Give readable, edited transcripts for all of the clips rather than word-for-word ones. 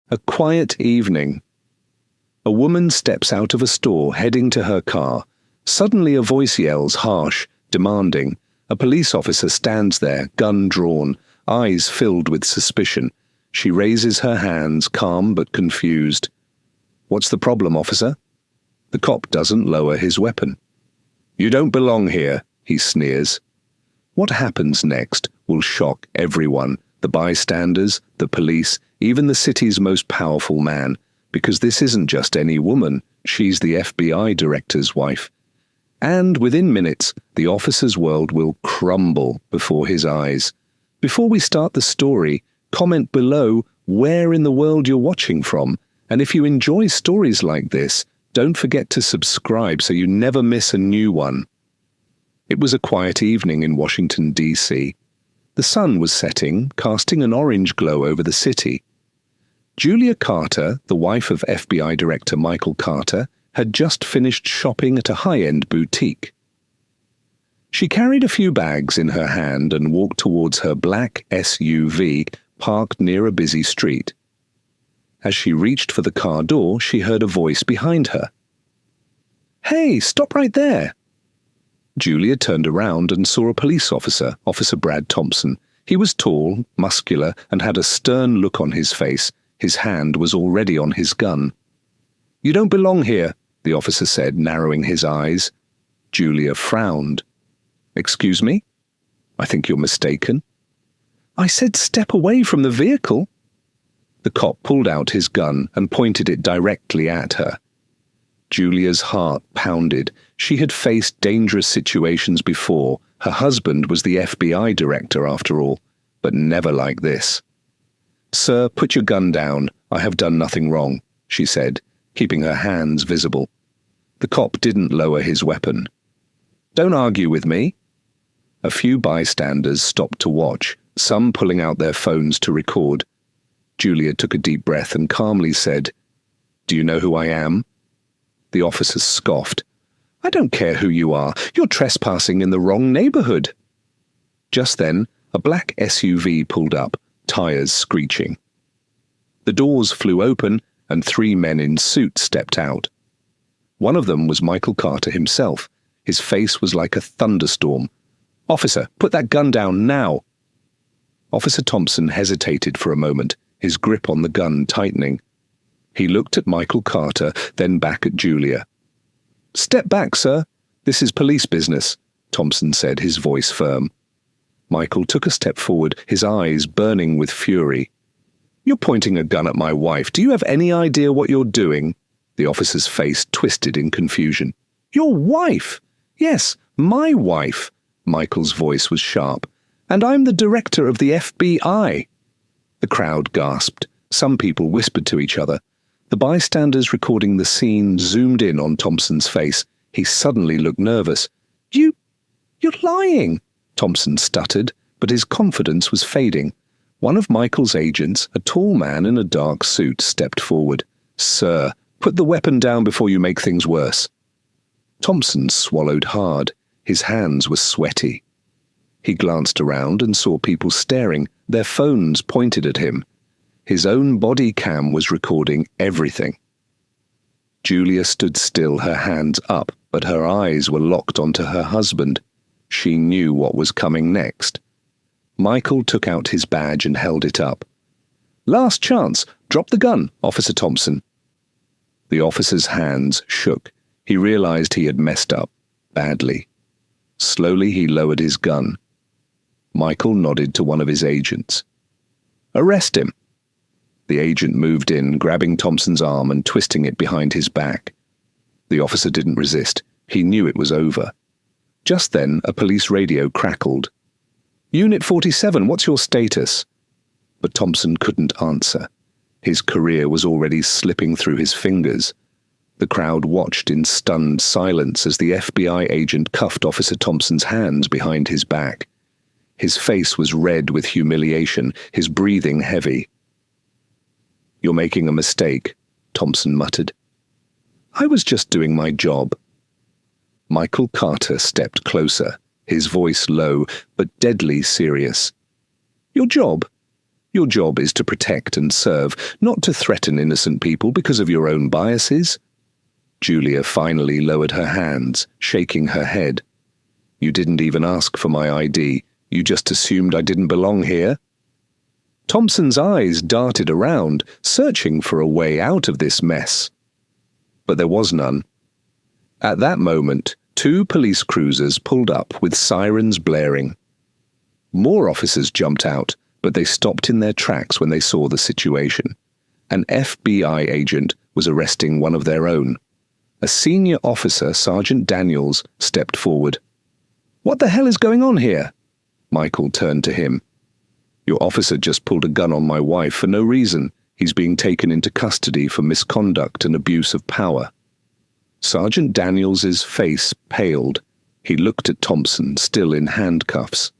A quiet evening. A woman steps out of a store heading to her car. Suddenly a voice yells, harsh, demanding. A police officer stands there, gun drawn, eyes filled with suspicion. She raises her hands, calm but confused. "What's the problem, officer?" The cop doesn't lower his weapon. "You don't belong here," he sneers. What happens next will shock everyone, the bystanders, the police, even the city's most powerful man, because this isn't just any woman, she's the FBI director's wife. And within minutes, the officer's world will crumble before his eyes. Before we start the story, comment below where in the world you're watching from, and if you enjoy stories like this, don't forget to subscribe so you never miss a new one. It was a quiet evening in Washington, D.C. The sun was setting, casting an orange glow over the city. Julia Carter, the wife of FBI Director Michael Carter, had just finished shopping at a high-end boutique. She carried a few bags in her hand and walked towards her black SUV parked near a busy street. As she reached for the car door, she heard a voice behind her. "Hey, stop right there!" Julia turned around and saw a police officer, Officer Brad Thompson. He was tall, muscular, and had a stern look on his face. His hand was already on his gun. "You don't belong here," the officer said, narrowing his eyes. Julia frowned. "Excuse me? I think you're mistaken." "I said step away from the vehicle." The cop pulled out his gun and pointed it directly at her. Julia's heart pounded. She had faced dangerous situations before. Her husband was the FBI director, after all, but never like this. "Sir, put your gun down. I have done nothing wrong," she said, keeping her hands visible. The cop didn't lower his weapon. "Don't argue with me." A few bystanders stopped to watch, some pulling out their phones to record. Julia took a deep breath and calmly said, "Do you know who I am?" The officer scoffed. "I don't care who you are. You're trespassing in the wrong neighborhood." Just then, a black SUV pulled up, tires screeching. The doors flew open, and 3 men in suits stepped out. One of them was Michael Carter himself. His face was like a thunderstorm. "Officer, put that gun down now!" Officer Thompson hesitated for a moment, his grip on the gun tightening. He looked at Michael Carter, then back at Julia. "Step back, sir. This is police business," Thompson said, his voice firm. Michael took a step forward, his eyes burning with fury. "You're pointing a gun at my wife. Do you have any idea what you're doing?" The officer's face twisted in confusion. "Your wife?" "Yes, my wife." Michael's voice was sharp. "And I'm the director of the FBI." The crowd gasped. Some people whispered to each other. The bystanders recording the scene zoomed in on Thompson's face. He suddenly looked nervous. You're lying," Thompson stuttered, but his confidence was fading. One of Michael's agents, a tall man in a dark suit, stepped forward. "Sir, put the weapon down before you make things worse." Thompson swallowed hard. His hands were sweaty. He glanced around and saw people staring, their phones pointed at him. His own body cam was recording everything. Julia stood still, her hands up, but her eyes were locked onto her husband. She knew what was coming next. Michael took out his badge and held it up. "Last chance. Drop the gun, Officer Thompson." The officer's hands shook. He realized he had messed up badly. Slowly he lowered his gun. Michael nodded to one of his agents. "Arrest him." The agent moved in, grabbing Thompson's arm and twisting it behind his back. The officer didn't resist. He knew it was over. Just then, a police radio crackled. "Unit 47, what's your status?" But Thompson couldn't answer. His career was already slipping through his fingers. The crowd watched in stunned silence as the FBI agent cuffed Officer Thompson's hands behind his back. His face was red with humiliation, his breathing heavy. "You're making a mistake," Thompson muttered. "I was just doing my job." Michael Carter stepped closer, his voice low but deadly serious. "Your job? Your job is to protect and serve, not to threaten innocent people because of your own biases. Julia finally lowered her hands, shaking her head. You didn't even ask for my ID. You just assumed I didn't belong here. Thompson's eyes darted around, searching for a way out of this mess. But there was none. At that moment, 2 police cruisers pulled up with sirens blaring. More officers jumped out, but they stopped in their tracks when they saw the situation. An FBI agent was arresting one of their own. A senior officer, Sergeant Daniels, stepped forward. "What the hell is going on here?" Michael turned to him. "Your officer just pulled a gun on my wife for no reason. He's being taken into custody for misconduct and abuse of power." Sergeant Daniels's face paled. He looked at Thompson, still in handcuffs.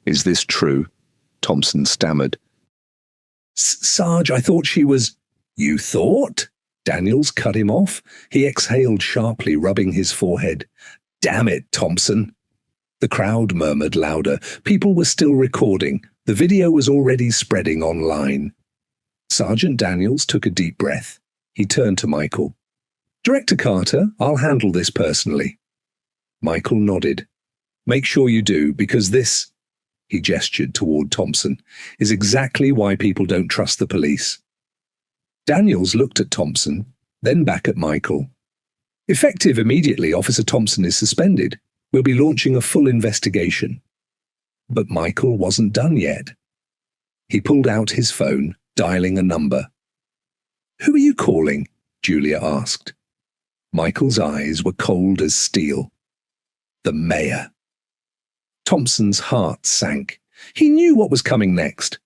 "Is this true?" Thompson stammered. "Sarge, I thought she was—" "You thought?" Daniels cut him off. He exhaled sharply, rubbing his forehead. "Damn it, Thompson." The crowd murmured louder. People were still recording. The video was already spreading online. Sergeant Daniels took a deep breath. He turned to Michael. "Director Carter, I'll handle this personally." Michael nodded. "Make sure you do, because this," he gestured toward Thompson, "is exactly why people don't trust the police." Daniels looked at Thompson, then back at Michael. "Effective immediately, Officer Thompson is suspended. We'll be launching a full investigation." But Michael wasn't done yet. He pulled out his phone, dialing a number. "Who are you calling?" Julia asked. Michael's eyes were cold as steel. "The mayor." Thompson's heart sank. He knew what was coming next.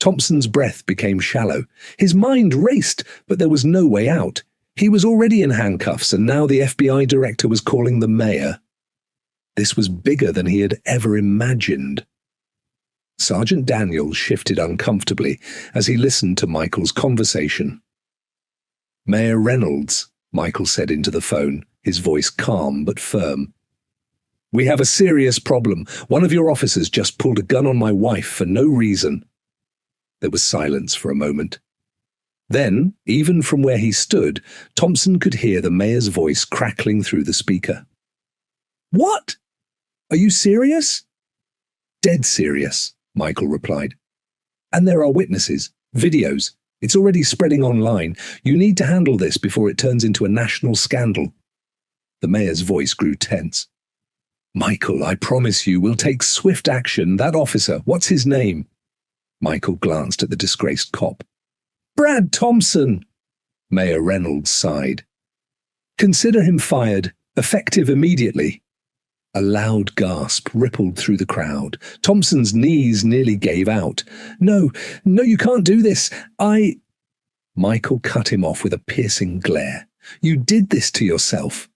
Thompson's breath became shallow. His mind raced, but there was no way out. He was already in handcuffs, and now the FBI director was calling the mayor. This was bigger than he had ever imagined. Sergeant Daniels shifted uncomfortably as he listened to Michael's conversation. "Mayor Reynolds," Michael said into the phone, his voice calm but firm. "We have a serious problem. One of your officers just pulled a gun on my wife for no reason." There was silence for a moment. Then, even from where he stood, Thompson could hear the mayor's voice crackling through the speaker. "What? Are you serious?" "Dead serious," Michael replied. "And there are witnesses, videos. It's already spreading online. You need to handle this before it turns into a national scandal." The mayor's voice grew tense. "Michael, I promise you we'll take swift action. That officer, what's his name?" Michael glanced at the disgraced cop. "Brad Thompson." Mayor Reynolds sighed. "Consider him fired, effective immediately." A loud gasp rippled through the crowd. Thompson's knees nearly gave out. No, you can't do this. Michael cut him off with a piercing glare. "You did this to yourself."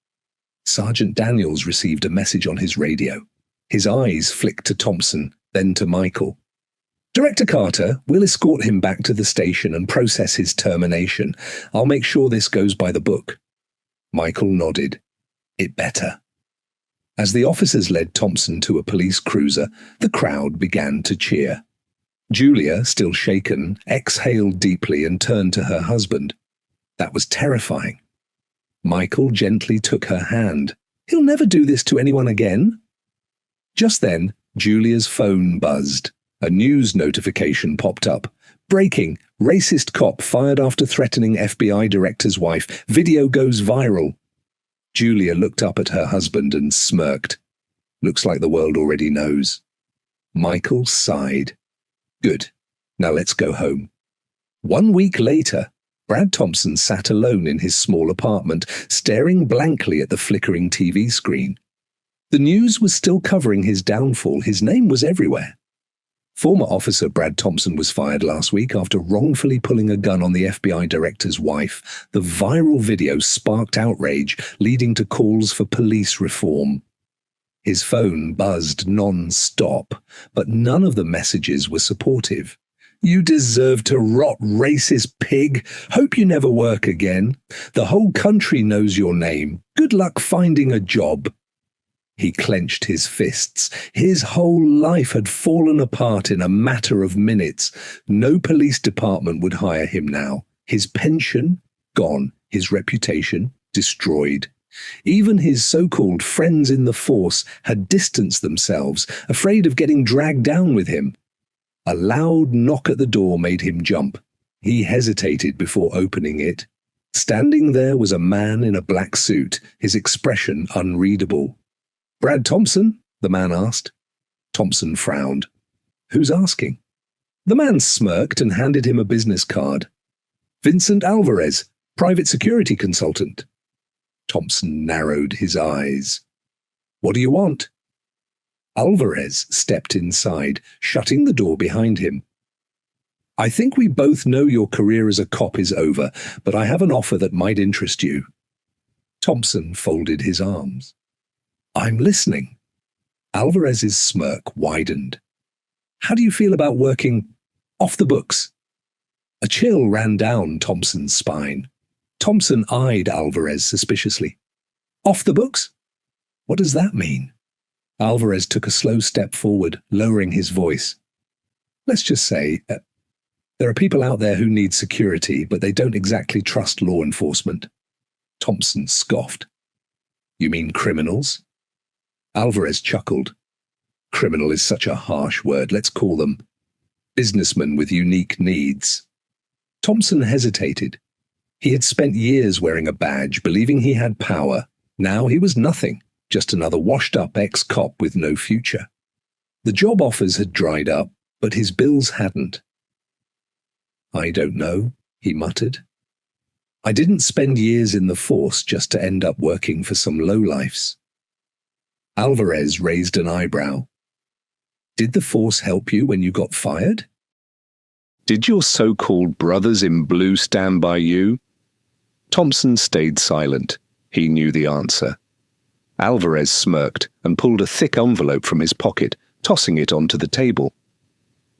Sergeant Daniels received a message on his radio. His eyes flicked to Thompson, then to Michael. "Director Carter, we'll escort him back to the station and process his termination. I'll make sure this goes by the book." Michael nodded. "It better." As the officers led Thompson to a police cruiser, the crowd began to cheer. Julia, still shaken, exhaled deeply and turned to her husband. That was terrifying. Michael gently took her hand. "He'll never do this to anyone again." Just then, Julia's phone buzzed. A news notification popped up. "Breaking. Racist cop fired after threatening FBI director's wife. Video goes viral." Julia looked up at her husband and smirked. "Looks like the world already knows." Michael sighed. "Good. Now let's go home." 1 week later, Brad Thompson sat alone in his small apartment, staring blankly at the flickering TV screen. The news was still covering his downfall. His name was everywhere. Former officer Brad Thompson was fired last week after wrongfully pulling a gun on the FBI director's wife. The viral video sparked outrage, leading to calls for police reform. His phone buzzed non-stop, but none of the messages were supportive. "You deserve to rot, racist pig. Hope you never work again. The whole country knows your name. Good luck finding a job." He clenched his fists. His whole life had fallen apart in a matter of minutes. No police department would hire him now. His pension gone. His reputation destroyed. Even his so-called friends in the force had distanced themselves, afraid of getting dragged down with him. A loud knock at the door made him jump. He hesitated before opening it. Standing there was a man in a black suit, his expression unreadable. "Brad Thompson?" the man asked. Thompson frowned. "Who's asking?" The man smirked and handed him a business card. "Vincent Alvarez, private security consultant." Thompson narrowed his eyes. "What do you want?" Alvarez stepped inside, shutting the door behind him. "I think we both know your career as a cop is over, but I have an offer that might interest you." Thompson folded his arms. "I'm listening." Alvarez's smirk widened. "How do you feel about working off the books?" A chill ran down Thompson's spine. Thompson eyed Alvarez suspiciously. "Off the books? What does that mean?" Alvarez took a slow step forward, lowering his voice. "Let's just say, there are people out there who need security, but they don't exactly trust law enforcement." Thompson scoffed. "You mean criminals?" Alvarez chuckled. "Criminal is such a harsh word. Let's call them businessmen with unique needs." Thompson hesitated. He had spent years wearing a badge, believing he had power. Now he was nothing, just another washed-up ex-cop with no future. The job offers had dried up, but his bills hadn't. "I don't know," he muttered. "I didn't spend years in the force just to end up working for some lowlifes." Alvarez raised an eyebrow. "Did the force help you when you got fired?" "Did your so-called brothers in blue stand by you?" Thompson stayed silent. He knew the answer. Alvarez smirked and pulled a thick envelope from his pocket, tossing it onto the table.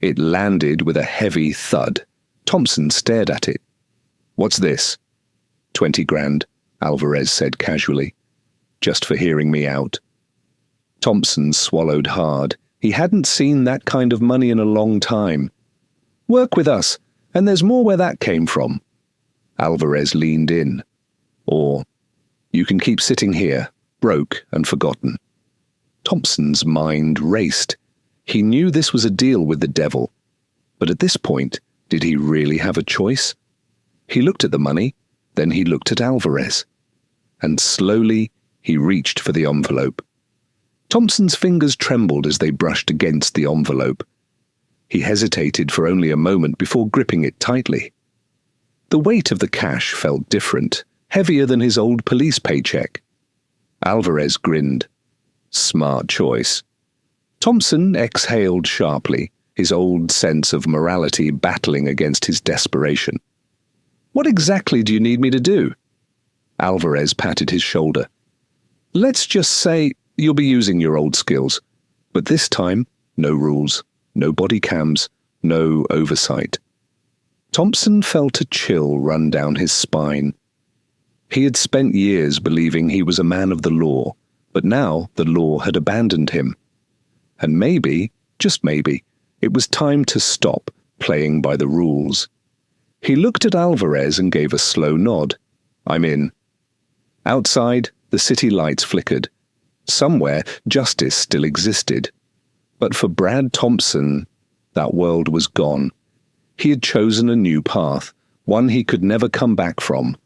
It landed with a heavy thud. Thompson stared at it. "What's this?" "20 grand, Alvarez said casually. "Just for hearing me out." Thompson swallowed hard. He hadn't seen that kind of money in a long time. "Work with us, and there's more where that came from." Alvarez leaned in. "Or, you can keep sitting here, broke and forgotten." Thompson's mind raced. He knew this was a deal with the devil. But at this point, did he really have a choice? He looked at the money, then he looked at Alvarez. And slowly, he reached for the envelope. Thompson's fingers trembled as they brushed against the envelope. He hesitated for only a moment before gripping it tightly. The weight of the cash felt different, heavier than his old police paycheck. Alvarez grinned. Smart choice. Thompson exhaled sharply, his old sense of morality battling against his desperation. "What exactly do you need me to do?" Alvarez patted his shoulder. "Let's just say you'll be using your old skills, but this time, no rules, no body cams, no oversight." Thompson felt a chill run down his spine. He had spent years believing he was a man of the law, but now the law had abandoned him. And maybe, just maybe, it was time to stop playing by the rules. He looked at Alvarez and gave a slow nod. "I'm in." Outside, the city lights flickered. Somewhere, justice still existed. But for Brad Thompson, that world was gone. He had chosen a new path, one he could never come back from.